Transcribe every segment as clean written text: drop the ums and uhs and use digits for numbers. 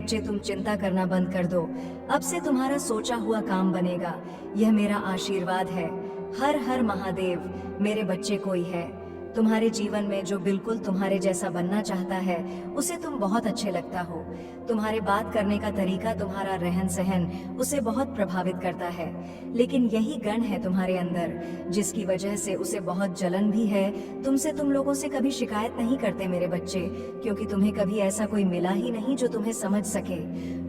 बच्चे तुम चिंता करना बंद कर दो। अब से तुम्हारा सोचा हुआ काम बनेगा। यह मेरा आशीर्वाद है। हर हर महादेव। मेरे बच्चे कोई है तुम्हारे जीवन में जो बिल्कुल तुम्हारे जैसा बनना चाहता है, उसे तुम बहुत अच्छे लगता हो। तुम्हारे बात करने का तरीका, तुम्हारा रहन सहन उसे बहुत प्रभावित करता है। लेकिन यही गण है तुम्हारे अंदर जिसकी वजह से उसे बहुत जलन भी है तुमसे। तुम लोगों से कभी शिकायत नहीं करते मेरे बच्चे, क्योंकि तुम्हें कभी ऐसा कोई मिला ही नहीं जो तुम्हें समझ सके।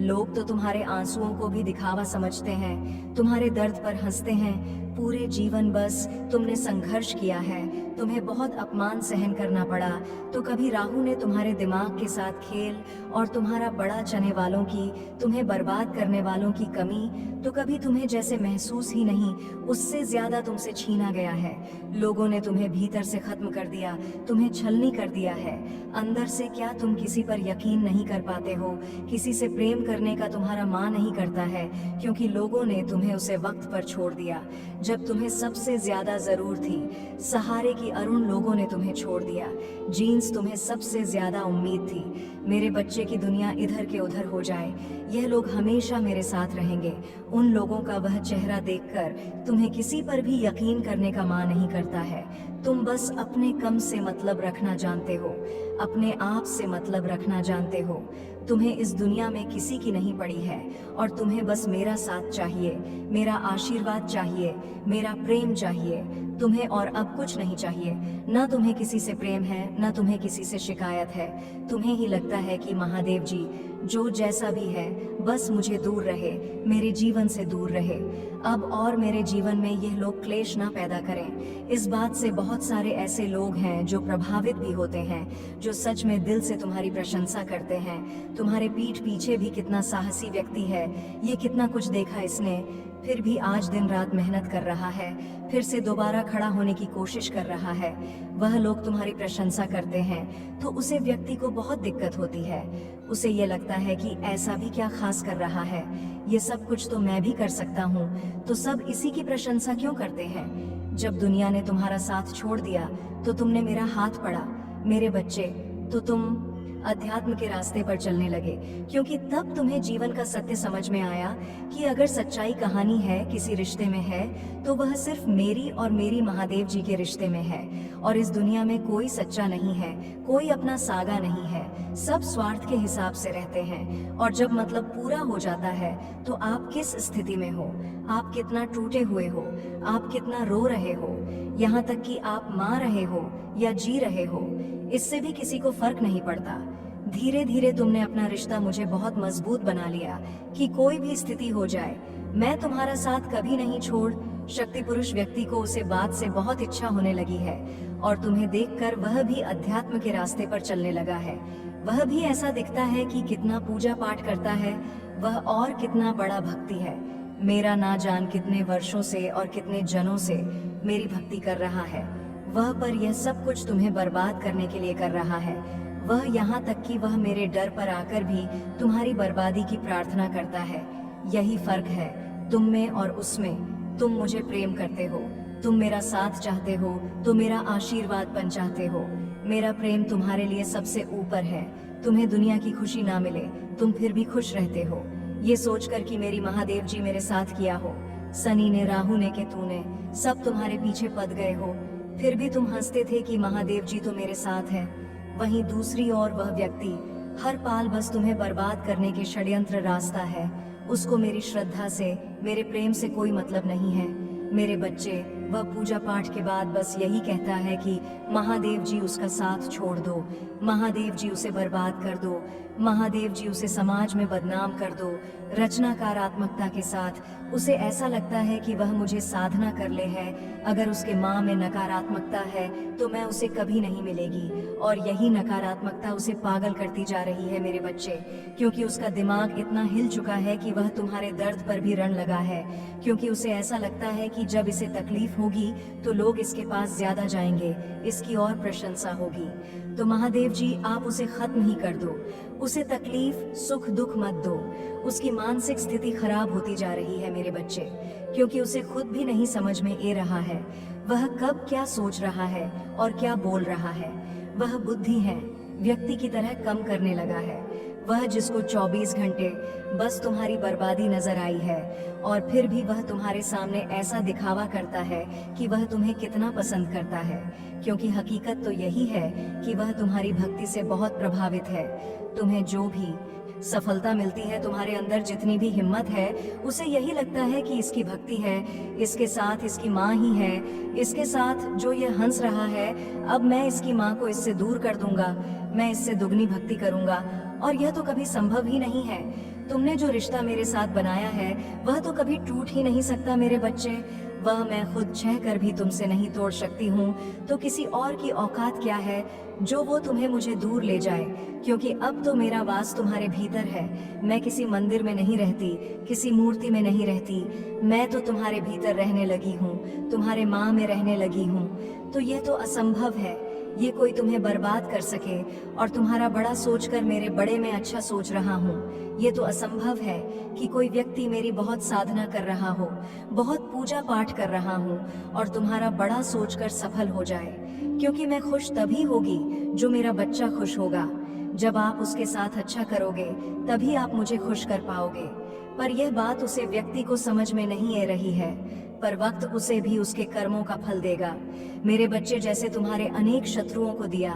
लोग तो तुम्हारे आंसुओं को भी दिखावा समझते हैं, तुम्हारे दर्द पर हंसते हैं। पूरे जीवन बस तुमने संघर्ष किया है, तुम्हें बहुत अपमान सहन करना पड़ा। तो कभी राहु ने तुम्हारे दिमाग के साथ खेल और तुम्हारा बड़ा चने वालों की, तुम्हें बर्बाद करने वालों की कमी, तो कभी तुम्हें जैसे महसूस ही नहीं, उससे ज्यादा तुमसे छीना गया है। लोगों ने तुम्हें भीतर से खत्म कर दिया, तुम्हें छलनी कर दिया है। अंदर से क्या तुम किसी पर यकीन नहीं कर पाते हो? किसी से प्रेम करने का तुम्हारा मन नहीं करता है, क्योंकि लोगों ने तुम्हें उसे वक्त पर छोड़ दिया जब तुम्हें सबसे ज्यादा जरूर थी। सहारे की अरुण लोगों ने तुम्हें छोड़ दिया। जीन्स तुम्हें सबसे ज्यादा उम्मीद थी। मेरे बच्चे की दुनिया इधर के उधर हो जाए, यह लोग हमेशा मेरे साथ रहेंगे। उन लोगों का वह चेहरा देखकर तुम्हें किसी पर भी यकीन करने का मन नहीं करता है। तुम बस अपने कम से मतलब रखना जानते हो, अपने आप से मतलब रखना जानते हो। तुम्हें इस दुनिया में किसी की नहीं पड़ी है और तुम्हें बस मेरा साथ चाहिए, मेरा आशीर्वाद चाहिए, मेरा प्रेम चाहिए। तुम्हें और अब कुछ नहीं चाहिए। ना तुम्हें किसी से प्रेम है, ना तुम्हें किसी से शिकायत है। तुम्हें ही लगता है कि महादेव जी जो जैसा भी है बस मुझे दूर रहे, मेरे जीवन से दूर रहे। अब और मेरे जीवन में यह लोग क्लेश ना पैदा करें। इस बात से बहुत सारे ऐसे लोग हैं जो प्रभावित भी होते हैं, जो सच में दिल से तुम्हारी प्रशंसा करते हैं। तुम्हारे पीठ पीछे भी कितना साहसी व्यक्ति है, ये कितना कुछ देखा इसने, फिर भी आज दिन रात मेहनत कर रहा है, फिर से दोबारा खड़ा होने की कोशिश कर रहा है। वह लोग तुम्हारी प्रशंसा करते हैं तो उसे व्यक्ति को बहुत दिक्कत होती है। उसे ये लगता है कि ऐसा भी क्या खास कर रहा है, ये सब कुछ तो मैं भी कर सकता हूँ, तो सब इसी की प्रशंसा क्यों करते हैं? जब दुनिया ने तुम्हारा साथ छोड़ दिया तो तुमने मेरा हाथ पड़ा मेरे बच्चे, तो तुम अध्यात्म के रास्ते पर चलने लगे, क्योंकि तब तुम्हें जीवन का सत्य समझ में आया कि अगर सच्चाई कहानी है, किसी रिश्ते में है, तो वह सिर्फ मेरी और मेरी महादेव जी के रिश्ते में है। और इस दुनिया में कोई सच्चा नहीं है, कोई अपना सागा नहीं है, सब स्वार्थ के हिसाब से रहते हैं। और जब मतलब पूरा हो जाता है तो आप किस स्थिति में हो, आप कितना टूटे हुए हो, आप कितना रो रहे हो, यहाँ तक कि आप मार रहे हो या जी रहे हो, इससे भी किसी को फर्क नहीं पड़ता। धीरे धीरे तुमने अपना रिश्ता मुझे बहुत मजबूत बना लिया कि कोई भी स्थिति हो जाए मैं तुम्हारा साथ कभी नहीं छोड़। शक्ति पुरुष व्यक्ति को उसे बात से बहुत इच्छा होने लगी है और तुम्हें देखकर वह भी अध्यात्म के रास्ते पर चलने लगा है। वह भी ऐसा दिखता है कि कितना पूजा पाठ करता है वह, और कितना बड़ा भक्ति है। मेरा ना जान कितने वर्षों से और कितने जनों से मेरी भक्ति कर रहा है वह, पर यह सब कुछ तुम्हें बर्बाद करने के लिए कर रहा है वह। यहाँ तक कि वह मेरे डर पर आकर भी तुम्हारी बर्बादी की प्रार्थना करता है। यही फर्क है तुम में और उसमें। तुम मुझे प्रेम करते हो, तुम मेरा साथ चाहते हो, तो मेरा आशीर्वाद बन चाहते हो। मेरा प्रेम तुम्हारे लिए सबसे ऊपर है। तुम्हें दुनिया की खुशी ना मिले, तुम फिर भी खुश रहते हो, ये सोचकर कि मेरी महादेव जी मेरे साथ किया हो। शनि ने, राहु ने, केतु ने, सब तुम्हारे पीछे पड़ गए हो, फिर भी तुम हंसते थे कि महादेव जी तो मेरे साथ है। वहीं दूसरी ओर वह व्यक्ति हर पाल बस तुम्हें बर्बाद करने के षड्यंत्र रास्ता है। उसको मेरी श्रद्धा से, मेरे प्रेम से कोई मतलब नहीं है। मेरे बच्चे, वह पूजा पाठ के बाद बस यही कहता है कि महादेव जी उसका साथ छोड़ दो, महादेव जी उसे बर्बाद कर दो, महादेव जी उसे समाज में बदनाम कर दो। रचनाकारात्मकता के साथ उसे ऐसा लगता है कि वह मुझे साधना कर ले है। अगर उसके माँ में नकारात्मकता है तो मैं उसे कभी नहीं मिलेगी, और यही नकारात्मकता उसे पागल करती जा रही है मेरे बच्चे, क्योंकि उसका दिमाग इतना हिल चुका है कि वह तुम्हारे दर्द पर भी रण लगा है। क्योंकि उसे ऐसा लगता है कि जब इसे तकलीफ होगी तो लोग इसके पास ज्यादा जाएंगे, इसकी और प्रशंसा होगी। तो महादेव जी आप उसे खत्म ही कर दो, उसे तकलीफ सुख दुख मत दो। उसकी मानसिक स्थिति खराब होती जा रही है मेरे बच्चे, क्योंकि उसे खुद भी नहीं समझ में आ रहा है वह कब क्या सोच रहा है और क्या बोल रहा है। वह बुद्धि है व्यक्ति की तरह कम करने लगा है। वह जिसको 24 घंटे बस तुम्हारी बर्बादी नजर आई है, और फिर भी वह तुम्हारे सामने ऐसा दिखावा करता है कि वह तुम्हें कितना पसंद करता है, क्योंकि हकीकत तो यही है कि वह तुम्हारी भक्ति से बहुत प्रभावित है। तुम्हें जो भी सफलता मिलती है, तुम्हारे अंदर जितनी भी हिम्मत है, उसे यही लगता है कि इसकी भक्ति है, इसके साथ इसकी माँ ही है, इसके साथ जो ये हंस रहा है, अब मैं इसकी माँ को इससे दूर कर दूंगा, मैं इससे दुगनी भक्ति करूंगा, और यह तो कभी संभव ही नहीं है। तुमने जो रिश्ता मेरे साथ बनाया है वह तो कभी टूट ही नहीं सकता मेरे बच्चे। वह मैं खुद चाह कर भी तुमसे नहीं तोड़ सकती हूँ, तो किसी और की औकात क्या है जो वो तुम्हें मुझे दूर ले जाए, क्योंकि अब तो मेरा वास तुम्हारे भीतर है। मैं किसी मंदिर में नहीं रहती, किसी मूर्ति में नहीं रहती, मैं तो तुम्हारे भीतर रहने लगी हूँ, तुम्हारे माँ में रहने लगी हूँ। तो यह तो असंभव है, ये कोई तुम्हें बर्बाद कर सके, और तुम्हारा बड़ा सोचकर मेरे बड़े में अच्छा सोच रहा हूँ। ये तो असंभव है कि कोई व्यक्ति मेरी बहुत साधना कर रहा हो, बहुत पूजा पाठ कर रहा हूँ, और तुम्हारा बड़ा सोचकर सफल हो जाए, क्योंकि मैं खुश तभी होगी जो मेरा बच्चा खुश होगा। जब आप उसके साथ अच्छा करोगे तभी आप मुझे खुश कर पाओगे। पर यह बात उसे व्यक्ति को समझ में नहीं आ रही है, पर वक्त उसे भी उसके कर्मों का फल देगा। मेरे बच्चे, जैसे तुम्हारे अनेक शत्रुओं को दिया,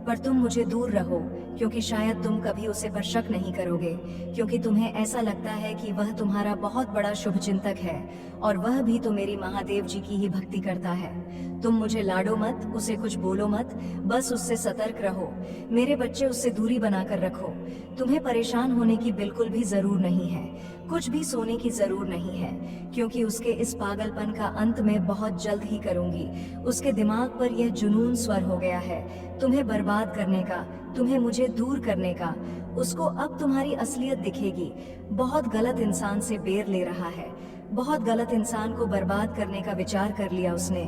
पर तुम मुझे दूर रहो, क्योंकि शायद तुम कभी उसे पर शक नहीं करोगे, क्योंकि तुम्हें ऐसा लगता है कि वह तुम्हारा बहुत बड़ा शुभचिंतक है, और वह भी तो मेरी महादेव जी की ही भक्ति करता है। तुम मुझे लाडो मत, उसे कुछ बोलो मत, बस उससे सतर्क रहो। मेरे बच्चे, उससे दूरी बनाकर रखो। तुम्हें परेशान होने की बिल्कुल भी जरूर नहीं है, कुछ भी सोने की जरूर नहीं है, क्योंकि उसके इस पागलपन का अंत मैं बहुत जल्द ही करूंगी। उसके दिमाग पर यह जुनून स्वर हो गया है, तुम्हें बर्बाद करने का, तुम्हें मुझे दूर करने का। उसको अब तुम्हारी असलियत दिखेगी। बहुत गलत इंसान से बेर ले रहा है, बहुत गलत इंसान को बर्बाद करने का विचार कर लिया उसने।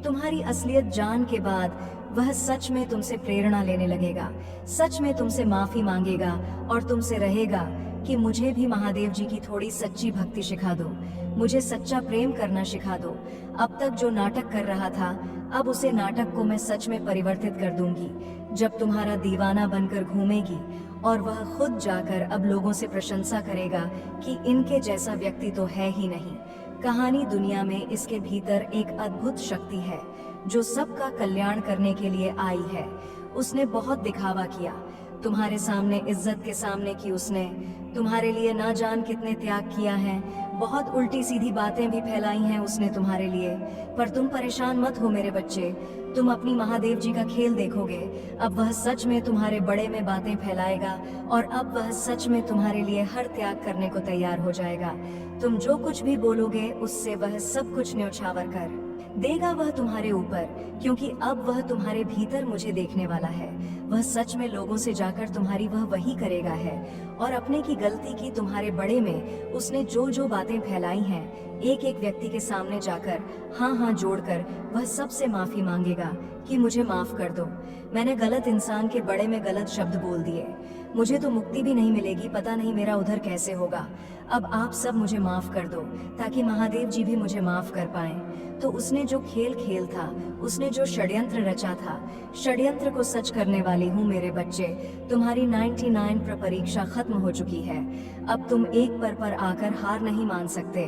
तुम्हारी असलियत जान के बाद वह सच में तुमसे प्रेरणा लेने लगेगा, सच में तुमसे माफी मांगेगा, और तुमसे रहेगा कि मुझे भी महादेव जी की थोड़ी सच्ची भक्ति सिखा दो, मुझे सच्चा प्रेम करना सिखा दो। अब तक जो नाटक कर रहा था, अब उसे नाटक को मैं सच में परिवर्तित कर दूंगी। जब तुम्हारा दीवाना बनकर घूमेगी, और वह खुद जाकर अब लोगों से प्रशंसा करेगा कि इनके जैसा व्यक्ति तो है ही नहीं। कहानी दुनिया में इसके भीतर एक अद्भुत शक्ति है जो सबका कल्याण करने के लिए आई है। उसने बहुत दिखावा किया तुम्हारे सामने, इज्जत के सामने की उसने, तुम्हारे लिए ना जान कितने त्याग किया है, बहुत उल्टी सीधी बातें भी फैलाई हैं उसने तुम्हारे लिए। पर तुम परेशान मत हो मेरे बच्चे, तुम अपनी महादेव जी का खेल देखोगे। अब वह सच में तुम्हारे बड़े में बातें फैलाएगा, और अब वह सच में तुम्हारे लिए हर त्याग करने को तैयार हो जाएगा। तुम जो कुछ भी बोलोगे उससे वह सब कुछ न्यौछावर कर देगा वह तुम्हारे ऊपर, क्योंकि अब वह तुम्हारे भीतर मुझे देखने वाला है। वह सच में लोगों से जाकर तुम्हारी वह वही करेगा है, और अपने की गलती की तुम्हारे बड़े में उसने जो जो बातें फैलाई हैं, एक एक व्यक्ति के सामने जाकर हाँ जोड़कर वह सबसे माफी मांगेगा कि मुझे माफ कर दो, मैंने गलत इंसान के बड़े में गलत शब्द बोल दिए, मुझे तो मुक्ति भी नहीं मिलेगी, पता नहीं मेरा उधर कैसे होगा। अब आप सब मुझे माफ कर दो, ताकि महादेव जी भी मुझे माफ कर पाएं। तो उसने जो खेल था, उसने जो षड्यंत्र रचा था, षड्यंत्र को सच करने वाली हूँ मेरे बच्चे। तुम्हारी 99 पर परीक्षा खत्म हो चुकी है। अब तुम एक पर आकर हार नहीं मान सकते।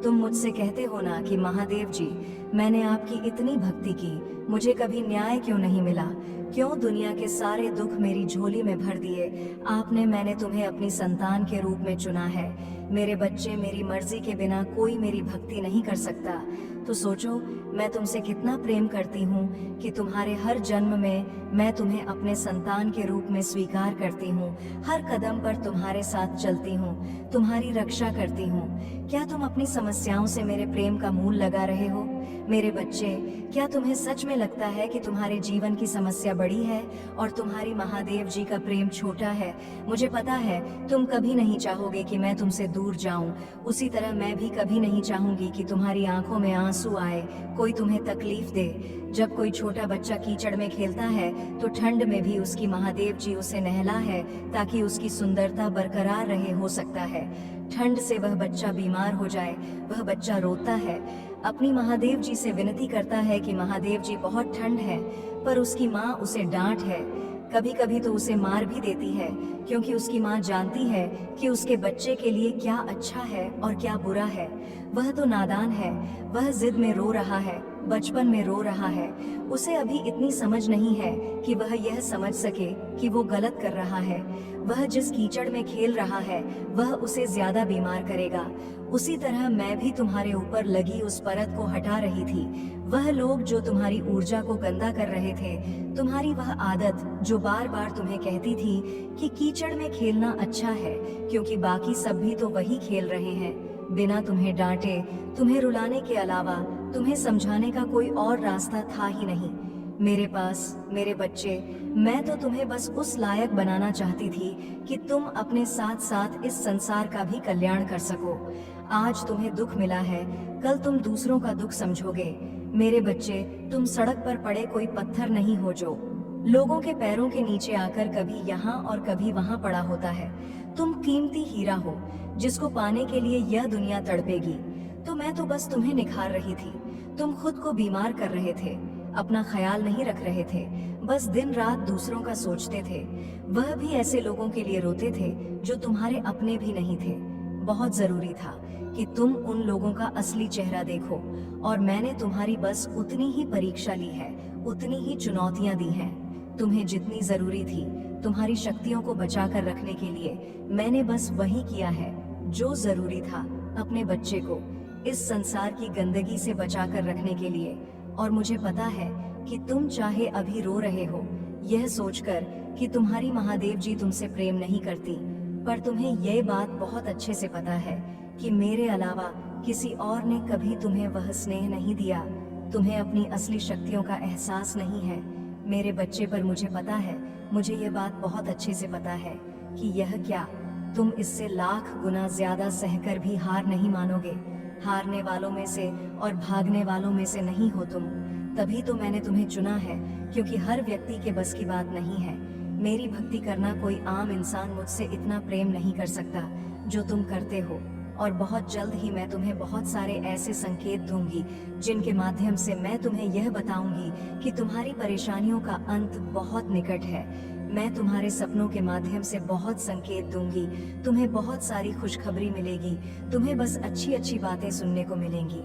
तुम मुझसे कहते हो ना कि महादेव जी, मैंने आपकी इतनी भक्ति की, मुझे कभी न्याय क्यों नहीं मिला, क्यों दुनिया के सारे दुख मेरी झोली में भर दिए आपने, मैंने तुम्हें अपनी संतान के रूप में चुना है। मेरे बच्चे, मेरी मर्जी के बिना कोई मेरी भक्ति नहीं कर सकता। तो सोचो मैं तुमसे कितना प्रेम करती हूँ कि तुम्हारे हर जन्म में मैं तुम्हें अपने संतान के रूप में स्वीकार करती हूँ, हर कदम पर तुम्हारे साथ चलती हूँ, तुम्हारी रक्षा करती हूँ। क्या तुम अपनी समस्याओं से मेरे प्रेम का मूल लगा रहे हो? मेरे बच्चे, क्या तुम्हें सच में लगता है कि तुम्हारे जीवन की समस्या बड़ी है और तुम्हारी महादेव जी का प्रेम छोटा है? मुझे पता है तुम कभी नहीं चाहोगे कि मैं तुमसे दूर जाऊं, उसी तरह मैं भी कभी नहीं चाहूंगी कि तुम्हारी आंखों में आंसू आए, कोई तुम्हें तकलीफ दे। जब कोई छोटा बच्चा कीचड़ में खेलता है तो ठंड में भी उसकी महादेव जी उसे नहला है ताकि उसकी सुंदरता बरकरार रहे। हो सकता है ठंड से वह बच्चा बीमार हो जाए, वह बच्चा रोता है, अपनी महादेव जी से विनती करता है कि महादेव जी बहुत ठंड है, पर उसकी माँ उसे डांट है, कभी कभी तो उसे मार भी देती है, क्योंकि उसकी माँ जानती है कि उसके बच्चे के लिए क्या अच्छा है और क्या बुरा है। वह तो नादान है, वह जिद में रो रहा है, बचपन में रो रहा है। उसे अभी इतनी समझ नहीं है कि वह यह समझ सके कि वो गलत कर रहा है। वह जिस कीचड़ में खेल रहा है वह उसे ज्यादा बीमार करेगा। उसी तरह मैं भी तुम्हारे ऊपर लगी उस परत को हटा रही थी। वह लोग जो तुम्हारी ऊर्जा को गंदा कर रहे थे, तुम्हारी वह आदत जो बार बार तुम्हें कहती थी कि कीचड़ में खेलना अच्छा है क्योंकि बाकी सब भी तो वही खेल रहे हैं, बिना तुम्हें डांटे, तुम्हें रुलाने के अलावा तुम्हें समझाने का कोई और रास्ता था ही नहीं। मेरे पास मेरे बच्चे, मैं तो तुम्हें बस उस लायक बनाना चाहती थी कि तुम अपने साथ साथ इस संसार का भी कल्याण कर सको। आज तुम्हें दुख मिला है, कल तुम दूसरों का दुख समझोगे। मेरे बच्चे, तुम सड़क पर पड़े कोई पत्थर नहीं हो जो लोगों के पैरों के नीचे आकर कभी यहाँ और कभी वहाँ पड़ा होता है। तुम कीमती हीरा हो जिसको पाने के लिए यह दुनिया तड़पेगी। तो मैं तो बस तुम्हें निखार रही थी। तुम खुद को बीमार कर रहे थे, अपना ख्याल नहीं रख रहे थे, बस दिन रात दूसरों का सोचते थे। वह भी ऐसे लोगों के लिए रोते थे जो तुम्हारे अपने भी नहीं थे। बहुत जरूरी था कि तुम उन लोगों का असली चेहरा देखो, और मैंने तुम्हारी बस उतनी ही परीक्षा ली है, उतनी ही चुनौतियां दी हैं। तुम्हें जितनी जरूरी थी तुम्हारी शक्तियों को बचाकर रखने के लिए, मैंने बस वही किया है जो जरूरी था अपने बच्चे को इस संसार की गंदगी से बचाकर रखने के लिए। और मुझे पता है कि तुम चाहे अभी रो रहे हो यह सोचकर कि तुम्हारी महादेव जी तुमसे प्रेम नहीं करती, पर तुम्हें यह बात बहुत अच्छे से पता है कि मेरे अलावा किसी और ने कभी तुम्हें वह स्नेह नहीं दिया। तुम्हें अपनी असली शक्तियों का एहसास नहीं है मेरे बच्चे, पर मुझे पता है, मुझे ये बात बहुत अच्छे से पता है कि यह क्या, तुम इससे लाख गुना ज्यादा सहकर भी हार नहीं मानोगे। हारने वालों में से और भागने वालों में से नहीं हो तुम। तभी तो मैंने तुम्हें चुना है, क्योंकि हर व्यक्ति के बस की बात नहीं है। मेरी भक्ति करना कोई आम इंसान मुझसे इतना प्रेम नहीं कर सकता जो तुम करते हो। और बहुत जल्द ही मैं तुम्हें बहुत सारे ऐसे संकेत दूंगी जिनके माध्यम से मैं तुम्हें यह बताऊंगी कि तुम्हारी परेशानियों का अंत बहुत निकट है। मैं तुम्हारे सपनों के माध्यम से बहुत संकेत दूंगी, तुम्हें बहुत सारी खुशखबरी मिलेगी, तुम्हें बस अच्छी अच्छी बातें सुनने को मिलेंगी।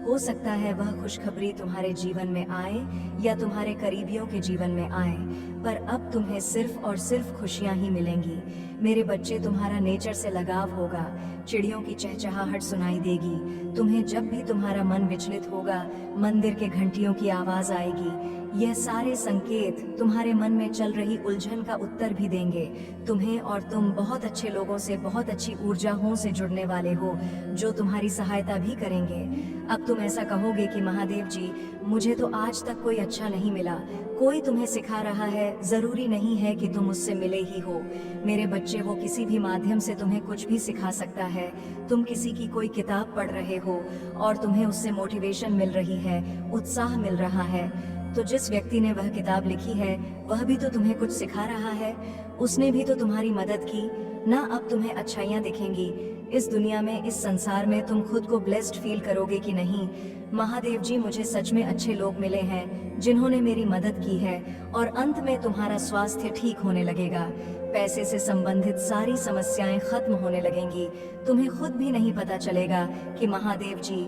हो सकता है वह खुशखबरी तुम्हारे जीवन में आए या तुम्हारे करीबियों के जीवन में आए, पर अब तुम्हें सिर्फ और सिर्फ खुशियां ही मिलेंगी। मेरे बच्चे, तुम्हारा नेचर से लगाव होगा, चिड़ियों की चहचहाहट सुनाई देगी। तुम्हें जब भी तुम्हारा मन विचलित होगा, मंदिर के घंटियों की आवाज आएगी। यह सारे संकेत तुम्हारे मन में चल रही उलझन का उत्तर भी देंगे तुम्हें, और तुम बहुत अच्छे लोगों से, बहुत अच्छी ऊर्जाओं से जुड़ने वाले हो जो तुम्हारी सहायता भी करेंगे। अब तुम ऐसा कहोगे कि महादेव जी, मुझे तो आज तक कोई अच्छा नहीं मिला, कोई तुम्हें सिखा रहा है, जरूरी नहीं है कि तुम उससे मिले ही हो। मेरे बच्चे, वो किसी भी माध्यम से तुम्हें कुछ भी सिखा सकता है। तुम किसी की कोई किताब पढ़ रहे हो और तुम्हें उससे मोटिवेशन मिल रही है, उत्साह मिल रहा है, तो जिस व्यक्ति ने वह किताब लिखी है वह भी तो तुम्हें कुछ सिखा रहा है, उसने भी तो तुम्हारी मदद की ना। अब तुम्हें अच्छाइयाँ दिखेंगी इस दुनिया में, इस संसार में। तुम खुद को ब्लेस्ड फील करोगे कि नहीं, महादेव जी, मुझे सच में अच्छे लोग मिले हैं जिन्होंने मेरी मदद की है। और अंत में तुम्हारा स्वास्थ्य ठीक होने लगेगा, पैसे से संबंधित सारी समस्याएं खत्म होने लगेंगी। तुम्हें खुद भी नहीं पता चलेगा कि महादेव जी,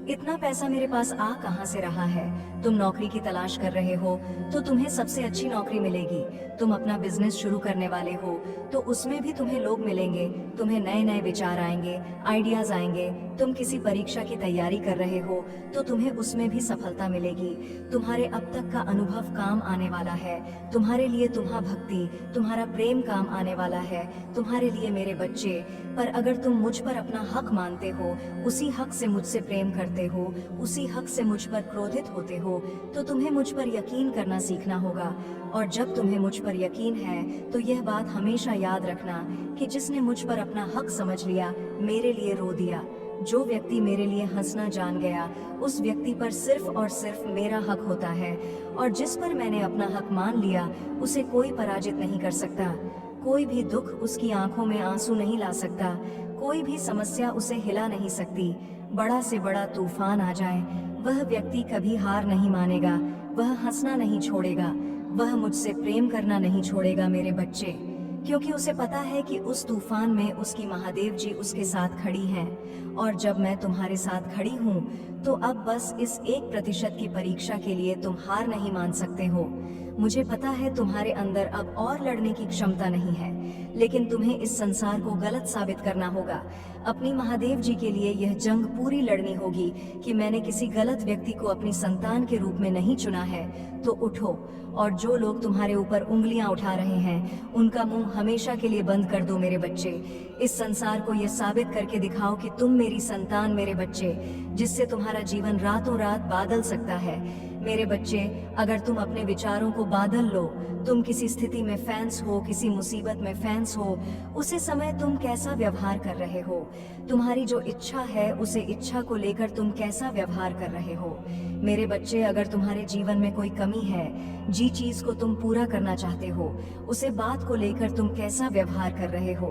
इतना पैसा मेरे पास आ कहां से रहा है। तुम नौकरी की तलाश कर रहे हो तो तुम्हें सबसे अच्छी नौकरी मिलेगी। तुम अपना बिजनेस शुरू करने वाले हो तो उसमें भी तुम्हें लोग मिलेंगे, तुम्हें नए नए विचार आएंगे, आइडियाज आएंगे। तुम किसी परीक्षा की तैयारी कर रहे हो तो तुम्हें उसमें भी सफलता मिलेगी। तुम्हारे अब तक का अनुभव काम आने वाला है, तुम्हारे लिए तुम्हारा भक्ति, तुम्हारा प्रेम काम आने वाला है, तुम्हारे लिए मेरे बच्चे। पर अगर तुम मुझ पर अपना हक मानते हो, उसी हक से मुझसे प्रेम करते हो, उसी हक से मुझ पर क्रोधित होते हो, तो तुम्हें मुझ पर यकीन करना सीखना होगा। और जब तुम्हें मुझ पर यकीन है तो यह बात हमेशा याद रखना कि जिसने मुझ पर अपना हक समझ लिया, मेरे लिए रो दिया, जो व्यक्ति मेरे लिए हंसना जान गया, उस व्यक्ति पर सिर्फ और सिर्फ मेरा हक होता है। और जिस पर मैंने अपना हक मान लिया, उसे कोई पराजित नहीं कर सकता। कोई भी दुख उसकी आंखों में आंसू नहीं ला सकता, कोई भी समस्या उसे हिला नहीं सकती। बड़ा से बड़ा तूफान आ जाए, वह व्यक्ति कभी हार नहीं मानेगा, वह हंसना नहीं छोड़ेगा, वह मुझसे प्रेम करना नहीं छोड़ेगा मेरे बच्चे, क्योंकि उसे पता है कि उस तूफान में उसकी महादेव जी उसके साथ खड़ी हैं। और जब मैं तुम्हारे साथ खड़ी हूँ तो अब बस इस 1% की परीक्षा के लिए तुम हार नहीं मान सकते हो। मुझे पता है तुम्हारे अंदर अब और लड़ने की क्षमता नहीं है, लेकिन तुम्हें इस संसार को गलत साबित करना होगा। अपनी महादेव जी के लिए यह जंग पूरी लड़नी होगी कि मैंने किसी गलत व्यक्ति को अपनी संतान के रूप में नहीं चुना है। तो उठो, और जो लोग तुम्हारे ऊपर उंगलियां उठा रहे हैं उनका मुंह हमेशा के लिए बंद कर दो मेरे बच्चे। इस संसार को यह साबित करके दिखाओ कि तुम मेरी संतान मेरे बच्चे, जिससे तुम्हारा जीवन रातों रात बादल सकता है। मेरे बच्चे, अगर तुम अपने विचारों को बादल लो, तुम किसी स्थिति में फैंस हो, किसी मुसीबत में फैंस हो, उसी समय तुम कैसा व्यवहार कर रहे हो, तुम्हारी जो इच्छा है उसे इच्छा को लेकर तुम कैसा व्यवहार कर रहे हो। मेरे बच्चे, अगर तुम्हारे जीवन में कोई कमी है, जी चीज को तुम पूरा करना चाहते हो, उसे बात को लेकर तुम कैसा व्यवहार कर रहे हो,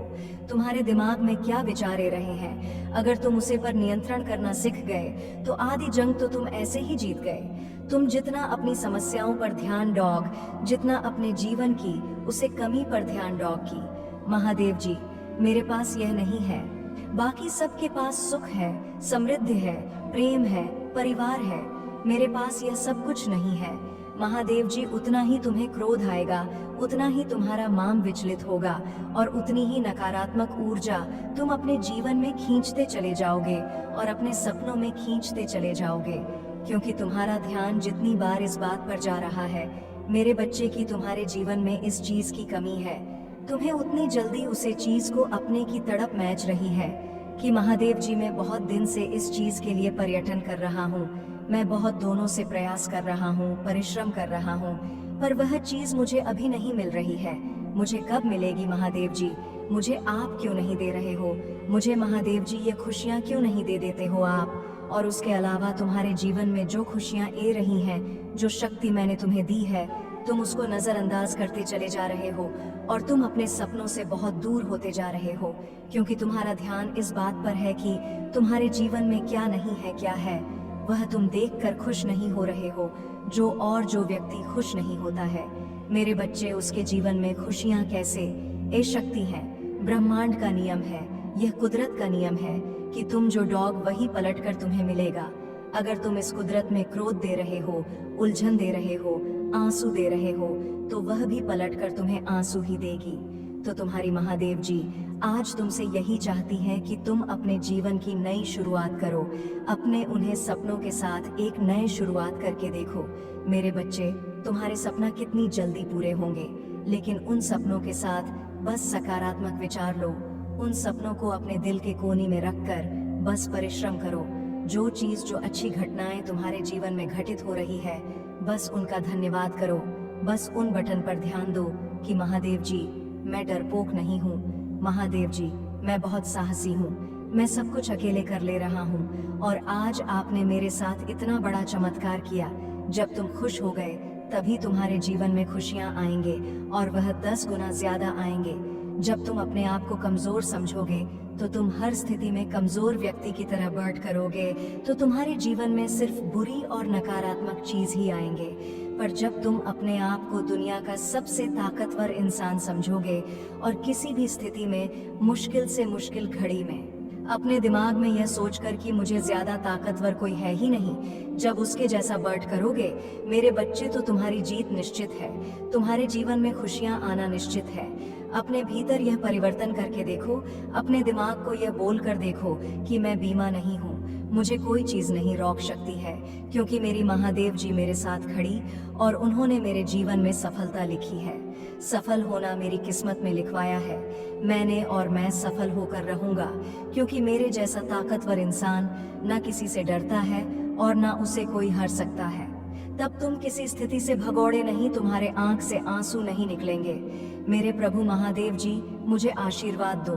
तुम्हारे दिमाग में क्या विचार रहे हैं, अगर तुम उसे पर नियंत्रण करना सीख गए तो आधी जंग तो तुम ऐसे ही जीत गए। तुम जितना अपनी समस्याओं पर ध्यान दोग, जितना अपने जीवन की उसे कमी पर ध्यान दोगी। महादेव जी, मेरे पास यह नहीं है, बाकी सबके पास सुख है, समृद्धि है, प्रेम है, परिवार है, मेरे पास यह सब कुछ नहीं है। महादेव जी, उतना ही तुम्हें क्रोध आएगा, उतना ही तुम्हारा मान विचलित होगा, और उतनी ही नकारात्मक ऊर्जा तुम अपने जीवन में खींचते चले जाओगे और अपने सपनों में खींचते चले जाओगे, क्योंकि तुम्हारा ध्यान जितनी बार इस बात पर जा रहा है मेरे बच्चे की तुम्हारे जीवन में इस चीज की कमी है, तुम्हें उतनी जल्दी उसे चीज को अपने की तड़प मैच रही है कि महादेव जी, मैं बहुत दिन से इस चीज के लिए पर्यटन कर रहा हूँ, मैं बहुत दोनों से प्रयास कर रहा हूँ, परिश्रम कर रहा हूँ, पर वह चीज मुझे अभी नहीं मिल रही है। मुझे कब मिलेगी महादेव जी? मुझे आप क्यों नहीं दे रहे हो? मुझे महादेव जी ये खुशियाँ क्यों नहीं दे देते हो आप? और उसके अलावा तुम्हारे जीवन में जो खुशियाँ ए रही हैं, जो शक्ति मैंने तुम्हें दी है, तुम उसको नजरअंदाज करते चले जा रहे हो और तुम अपने सपनों से बहुत दूर होते जा रहे हो, क्योंकि तुम्हारा ध्यान इस बात पर है कि तुम्हारे जीवन में क्या नहीं है, क्या है वह तुम देखकर खुश नहीं हो रहे हो। जो व्यक्ति खुश नहीं होता है मेरे बच्चे, उसके जीवन में खुशियाँ कैसे? ये शक्ति है, ब्रह्मांड का नियम है, यह कुदरत का नियम है कि तुम जो डॉग वही पलट कर तुम्हें मिलेगा। अगर तुम इस कुदरत में क्रोध दे रहे हो, उलझन दे रहे हो, आंसू दे रहे हो, तो वह भी पलट कर तुम्हें आंसू ही देगी। तो तुम्हारी महादेव जी आज तुमसे यही चाहती हैं कि तुम अपने जीवन की नई शुरुआत करो, अपने उन्हें सपनों के साथ एक नए शुरुआत करके देखो। मेरे बच्चे, तुम्हारे सपना कितनी जल्दी पूरे होंगे, लेकिन उन सपनों के साथ बस सकारात्मक विचार लो, उन सपनों को अपने दिल के कोने में रखकर बस परिश्रम करो। जो अच्छी घटनाएं तुम्हारे जीवन में घटित हो रही है, बस उनका धन्यवाद करो, बस उन बटन पर ध्यान दो कि महादेव जी, मैं डरपोक नहीं हूँ, महादेव जी, मैं बहुत साहसी हूँ, मैं सब कुछ अकेले कर ले रहा हूँ, और आज आपने मेरे साथ इतना बड़ा चमत्कार किया। जब तुम खुश हो गए तभी तुम्हारे जीवन में खुशियाँ आएंगे, और वह 10 गुना ज्यादा आएंगे। जब तुम अपने आप को कमजोर समझोगे तो तुम हर स्थिति में कमजोर व्यक्ति की तरह बढ़ करोगे, तो तुम्हारे जीवन में सिर्फ बुरी और नकारात्मक चीज ही आएंगे। पर जब तुम अपने आप को दुनिया का सबसे ताकतवर इंसान समझोगे और किसी भी स्थिति में मुश्किल से मुश्किल घड़ी में अपने दिमाग में यह सोचकर कि मुझे ज्यादा ताकतवर कोई है ही नहीं, जब उसके जैसा बढ़ करोगे मेरे बच्चे, तो तुम्हारी जीत निश्चित है, तुम्हारे जीवन में खुशियां आना निश्चित है। अपने भीतर यह परिवर्तन करके देखो, अपने दिमाग को यह बोल कर देखो कि मैं बीमा नहीं हूँ, मुझे कोई चीज नहीं रोक सकती है, क्योंकि मेरी महादेव जी मेरे साथ खड़ी और उन्होंने मेरे जीवन में सफलता लिखी है। सफल होना मेरी किस्मत में लिखवाया है मैंने, और मैं सफल होकर रहूंगा, क्योंकि मेरे जैसा ताकतवर इंसान न किसी से डरता है और न उसे कोई हरा सकता है। तब तुम किसी स्थिति से भगोड़े नहीं, तुम्हारे आंख से आंसू नहीं निकलेंगे। मेरे प्रभु महादेव जी, मुझे आशीर्वाद दो।